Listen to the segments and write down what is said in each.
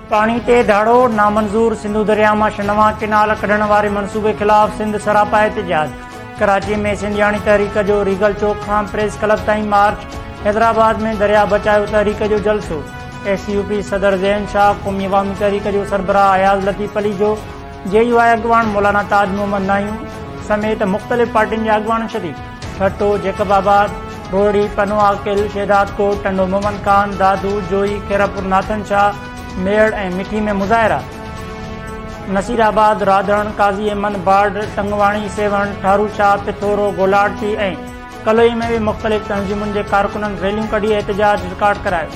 पानी ते दाड़ो नामंजूर। सिंधु दरिया मां नवां किनाल कढण वारे मनसूबे खिलाफ सिंध सरापा एहतजाज। कराची में सिंधियाणी तहरीक जो रीगल चौक खां प्रेस क्लब ताईं मार्च। हैदराबाद में दरिया बचाओ तहरीक जो जलसो। SUP सदर ज़ैन शाह, क़ौमी अवामी तहरीक जो सरबराह अयाज़ लतीफ़ अली जो, JUI अॻवान मौलाना ताज मोहम्मद नायूं समेत मुख़्तलिफ़ पार्टियुनि जा अॻवान शरीक। ठट्टो, जेकबाबाद, रोहड़ी, पनवा, किल, शेदातकोट, टंडो मोहम्मद खान, दादू, जोई, खेरापुर, नाथन शाह, मेड़ ऐं मिठी में मुज़ाहिरा। नसीराबाद, राधण, काज़ी अहमद, बाढ़, टंगवाणी, सेवण, ठारू शाह, पिथोरो, गोलाटी ऐं कलोई में भी मुख़्तलिफ़ तंज़ीमुनि जे कारकुननि रैलियूं कढी एहतजाज रिकॉर्ड करायो।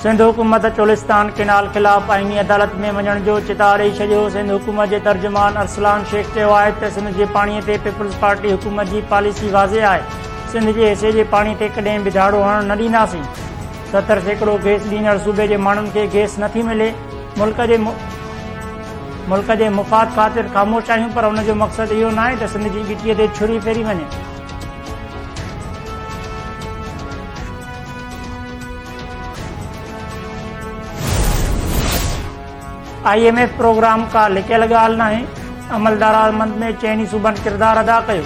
सिंध हुकूमत चोलिस्तान किनाल खिलाफ़ आईनी अदालत में वञण जो चिता ॾेई छॾियो। सिंध हुकूमत जे तर्जुमान अरसलान शेख चयो आहे त सिंध जे पाणीअ ते पीपल्स पार्टी हुकूमत जी पॉलिसी वाज़े आहे। सिंध जे हिसे जे पाणी ते कॾहिं बि दाड़ो हणण न ॾींदासीं। 70% गैस ॾींदड़ सूबे जे माण्हुनि खे गैस नथी मिले। मुल्क जे मुफ़ाद ख़ातिर ख़ामोश आहियूं, पर उन जो मक़सदु इहो न आहे त सिंध जी ॻिटीअ ते छुरी फेरी वञे। IMF प्रोग्राम का लिकियल ॻाल्हि नाहे। अमलदारामंद में चइनी सूबनि किरदारु अदा कयो।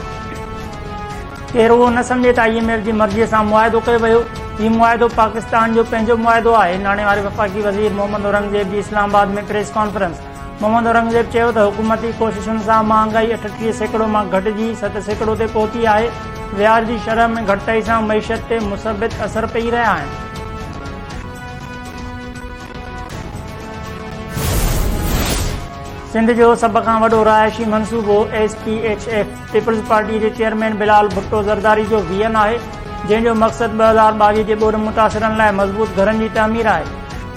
केरु उहो न सम्झे त IMF जी मर्ज़ीअ सां मुआहिदो कयो वियो। हीउ मुआहिदो पाकिस्तान जो पंहिंजो मुआहिदो आहे। नाणे वारे वफ़ाक़ी वज़ीर मोहम्मद औरंगज़ेब जी इस्लामाबाद में प्रेस कॉन्फ्रेंस। मोहम्मद औरंगज़ेब चयो त हुकूमती कोशिशुनि सां महांगाई 38% मां घटिजी 7% ते पहुती आहे। व्याज जी शरह में घटिताई सां मईशत ते मुसबित असर पई रहिया आहिनि। सिंध जो सभ खां वॾो रहायशी मनसूबो SPHF पीपल्स पार्टी जे चेयरमैन बिलाल भुट्टो ज़रदारी जो VN आहे, जंहिं जो मक़सदु 2022 जे ॿोॾि मुतासिरनि लाइ मज़बूत घरनि जी तामीर आहे।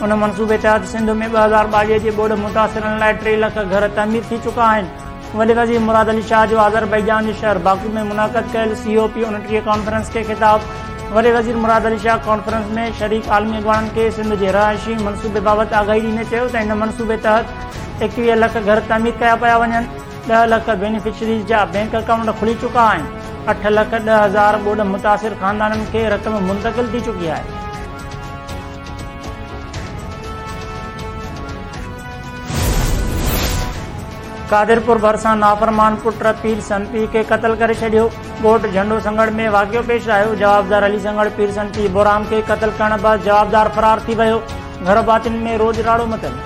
उन मनसूबे तहत सिंध में 2022 जे ॿोॾि मुतासिरनि लाइ 3 लख घर तामीर थी चुका आहिनि। वॾे वज़ीर मुराद अली शाह जो आज़रबाईजान जे शहर बाकू में मुनाक़द कयल COP29 कॉन्फ्रेंस खे ख़िताब। वॾे वज़ीर मुराद अली शाह कॉन्फ्रेंस में शरीक आलमी अॻवाननि खे सिंध जे रहायशी मनसूबे बाबति आगाही ॾींदे चयो त इन मनसूबे तहत 21 लख घर तामीर कया पिया वञनि। 10 लख बेनिफिशरीज़ जा बैंक अकाउंट खुली चुका आहिनि। 8,10,000 ॿोॾि मुतासिर ख़ानदाननि खे रक़म मुंतक़िल थी चुकी आहे। कादिरपुर भरिसां नाफ़रमान पुट पीर सन पीउ खे क़तल करे छॾियो। ॻोठ झंडो संगड़ में वाक़ियो पेश आयो। जवाबदार अली संगड़ पीर सन पीउ बोराम खे क़तल करण बैदि जवाबदार फ़रार थी वियो। घर बातिन में रोज़ राड़ो मतल।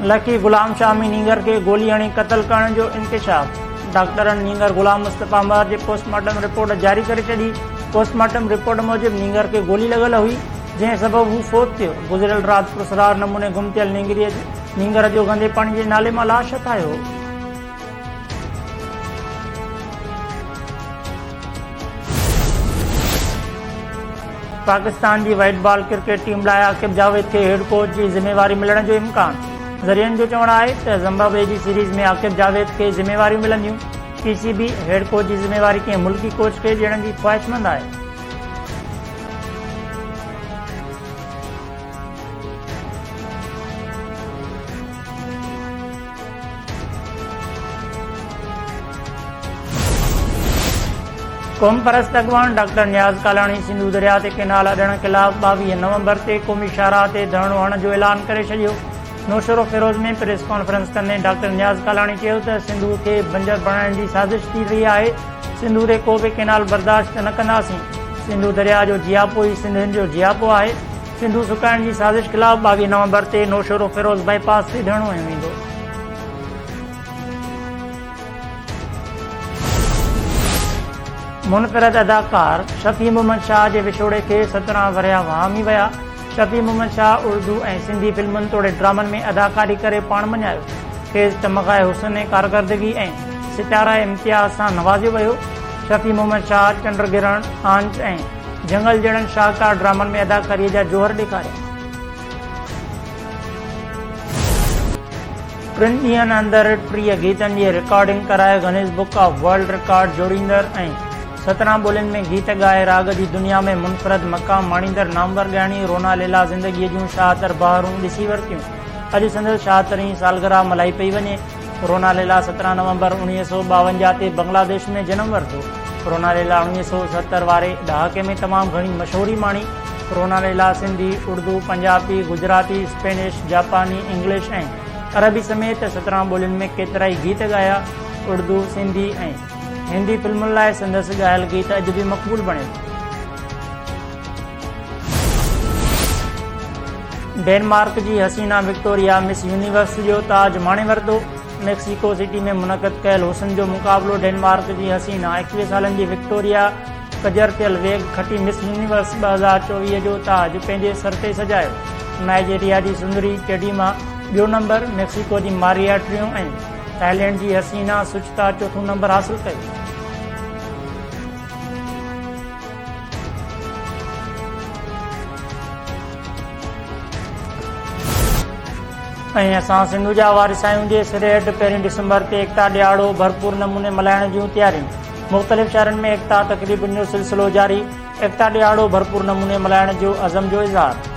लकी गुलाम शामी नींगर के गोली हणी क़तल करण जो इंकशाफ। डॉक्टरनि नींगर गुलाम मुस्तफ़ा मर जी पोस्टमार्टम रिपोर्ट जारी करे छॾी। पोस्टमार्टम रिपोर्ट मूजिबि नींगर खे गोली लॻल हुई, जंहिं सबबु हू फोत थियो। गुज़िरियल राति पुरसरार नमूने गुम थियल नींगर जो गंदे पाणी जे नाले मां लाश हथायो। पाकिस्तान जी वाइट बॉल क्रिकेट टीम लाइ आकिब जावेद खे हेड कोच जी ज़िम्मेवारी मिलण जो इम्कान। ज़रियनि जो चवणु आहे त ज़िम्बाब्वे जी सीरीज़ में आकिब जावेद खे ज़िम्मेवारियूं मिलंदियूं। PCB हेड कोच जी ज़िम्मेवारी कंहिं मुल्की कोच खे ॾियण जी ख़्वाहिशमंद आहे। क़ौम परस्त अॻवान डॉक्टर नियाज़ कालाणी सिंधु दरिया ते केनाल अॾण ख़िलाफ़ 22 नवंबर ते क़ौमी शाहराह ते धरणो हणण जो ऐलान करे छॾियो। नौशरो फिरोज़ में प्रेस कॉन्फ्रेंस कंदे डॉक्टर नियाज़ कालाणी चयो त सिंधु खे बंजर बणाइण जी साज़िश थी रही आहे। सिंधु ते को बि केनाल बर्दाश्त न कंदासीं। सिंधु दरिया जो जियापो ई सिंधियुनि जो जियापो आहे। सिंधु सुकाइण जी साज़िश ख़िलाफ़ 22 नवंबर ते नौशरो फिरोज़ बाईपास ते धरणो हणियो वेंदो। मुनफ़रिद अदाकार शफ़ी मोहम्मद शाह जे विछोड़े खे 17 वरिया वहामी विया। शफ़ी मोहम्मद शाह उर्दू ऐं सिंधी फिल्मुनि तोड़े ड्रामनि में अदाकारी करे पाण मञायो। खेसि तमग़ाए हुसन कारकर्दगी ऐं सितारा इम्तियाज़ सां नवाज़ियो वियो। शफ़ी मोहम्मद शाह चंडगिरण, आंच ऐं जंगल जहिड़नि शाहकार ड्रामनि में अदाकारीअ जा जोहर ॾेखारिया। 3 ॾींहनि अंदरि 30 गीतनि जी रिकॉर्डिंग कराए Guinness book of world record जोड़ींदड़ ऐं 17 ॿोलियुनि में गीत ॻाए राग जी दुनिया में मुनफ़रिद मक़ाम माणींदड़ नामवर ॻाइणी रोना लैला ज़िंदगीअ जूं शाहतर बहारूं ॾिसी वरितियूं। अॼु संदसि 76 सालगिरह मल्हाई पई वञे। रोनालीला 17 नवंबर 1952 ते बांग्लादेश में जनम वरितो। रोनालीला 1970 वारे ॾहाके में तमामु घणी मशहूरी माणी। रोनालीला सिंधी, उर्दू, पंजाबी, गुजराती, स्पेनिश, जापानी, इंग्लिश ऐं अरबी समेत 17 ॿोलियुनि में केतिरा ई गीत ॻाया। उर्दू, सिंधी ऐं हिंदी फिल्मुनि लाइ संदसि ॻायल गीत अॼु बि मक़बूल बणे। डेनमार्क जी हसीना विक्टोरिया मिस यूनिवर्स जो ताज माणे वरितो। मैक्सिको सिटी में मुनक़द कयल हुस्न जो मुक़ाबिलो डेनमार्क जी हसीना 21 सालनि जी विक्टोरिया कजर थियल वेग खटी मिस यूनिवर्स 2024 जो ताज पंहिंजे सर ते सजायो। नाइजीरिया जी सुंदरी चेडीमा ॿियो नंबर, मैक्सिको जी मारिया टियों ऐं थाईलैंड जी हसीना सुचता चोथों नंबर हासिल कयो। ऐं असां सिंधु जा वारिस आहियूं जे सिरे हेठि 1 डिसंबर ते एकता ॾियारो भरपूर नमूने मल्हाइण जूं तयारियूं। मुख़्तलिफ़ शहरनि में एकता तक़रीबुनि जो सिलसिलो जारी। एकता ॾियारो भरपूर नमूने मल्हाइण जो अज़म जो इज़हार।